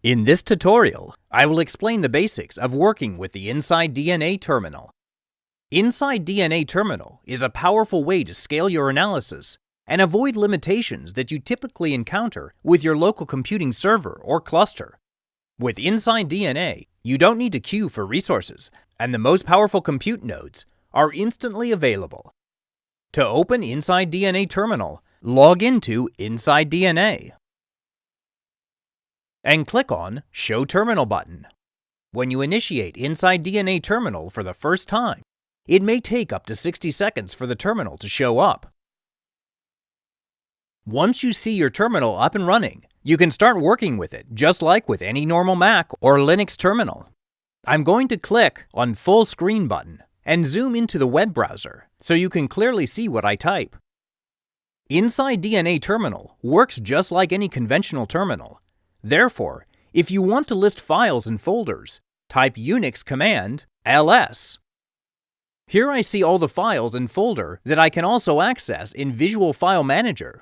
In this tutorial, I will explain the basics of working with the InsideDNA terminal. InsideDNA Terminal is a powerful way to scale your analysis and avoid limitations that you typically encounter with your local computing server or cluster. With InsideDNA, you don't need to queue for resources, and the most powerful compute nodes are instantly available. To open InsideDNA Terminal, log into InsideDNA and click on Show Terminal button. When you initiate InsideDNA Terminal for the first time, it may take up to 60 seconds for the terminal to show up. Once you see your terminal up and running, you can start working with it just like with any normal Mac or Linux terminal. I'm going to click on Full Screen button and zoom into the web browser so you can clearly see what I type. InsideDNA Terminal works just like any conventional terminal. Therefore, if you want to list files and folders, type Unix command ls. Here I see all the files and folder that I can also access in Visual File Manager.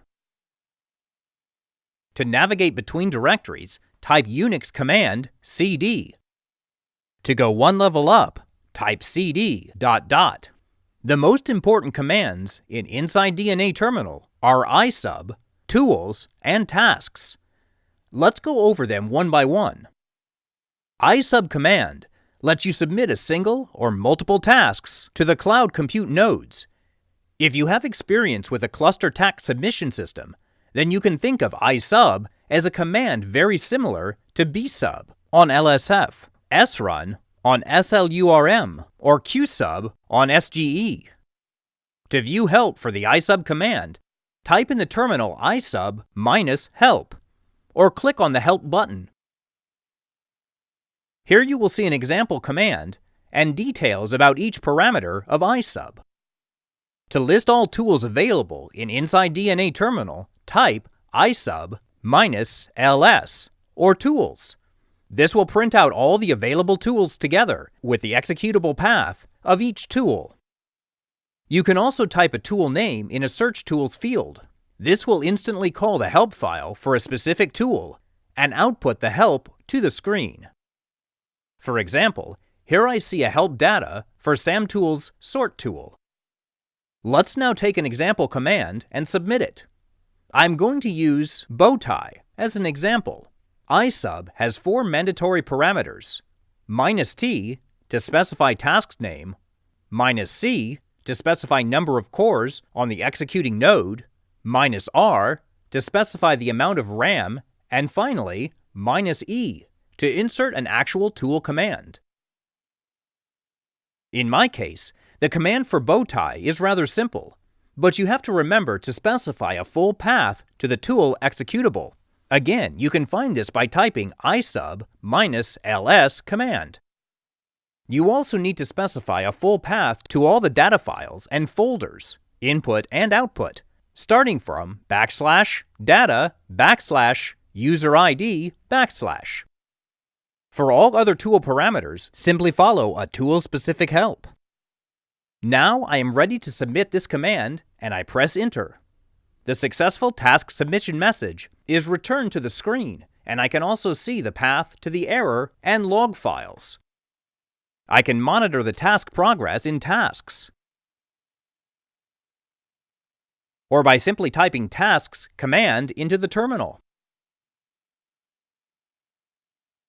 To navigate between directories, type Unix command cd. To go one level up, type cd ... The most important commands in InsideDNA Terminal are isub, tools, and tasks. Let's go over them one by one. isub command lets you submit a single or multiple tasks to the cloud compute nodes. If you have experience with a cluster task submission system, then you can think of isub as a command very similar to bsub on LSF, srun on slurm, or qsub on SGE. To view help for the isub command, type in the terminal isub -help, or click on the Help button. Here you will see an example command and details about each parameter of isub. To list all tools available in InsideDNA Terminal, type isub -ls, or tools. This will print out all the available tools together with the executable path of each tool. You can also type a tool name in a Search Tools field. This will instantly call the help file for a specific tool and output the help to the screen. For example, here I see a help data for SamTools sort tool. Let's now take an example command and submit it. I'm going to use bowtie as an example. isub has 4 mandatory parameters: -t to specify task name, -c to specify number of cores on the executing node, -r to specify the amount of RAM, and finally, -e to insert an actual tool command. In my case, the command for bowtie is rather simple, but you have to remember to specify a full path to the tool executable. Again, you can find this by typing isub -ls command. You also need to specify a full path to all the data files and folders, input and output, starting from \data \userid \. For all other tool parameters, simply follow a tool-specific help. Now I am ready to submit this command, and I press Enter. The successful task submission message is returned to the screen, and I can also see the path to the error and log files. I can monitor the task progress in Tasks, or by simply typing Tasks command into the terminal.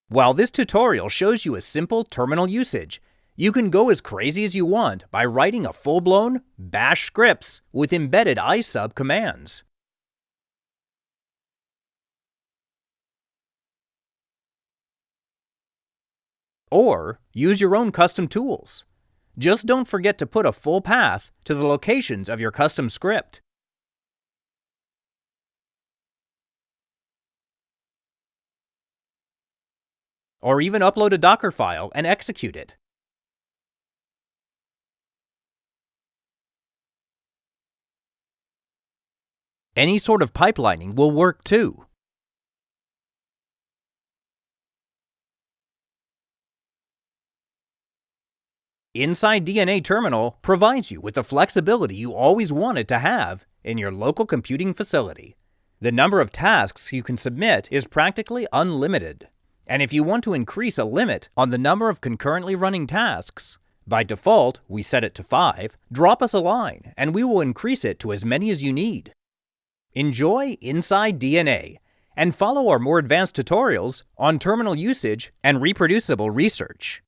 While this tutorial shows you a simple terminal usage, you can go as crazy as you want by writing a full-blown bash scripts with embedded isub commands. Or use your own custom tools. Just don't forget to put a full path to the locations of your custom script. Or even upload a Docker file and execute it. Any sort of pipelining will work too. InsideDNA Terminal provides you with the flexibility you always wanted to have in your local computing facility. The number of tasks you can submit is practically unlimited. And if you want to increase a limit on the number of concurrently running tasks, by default we set it to 5, drop us a line and we will increase it to as many as you need. Enjoy InsideDNA and follow our more advanced tutorials on terminal usage and reproducible research.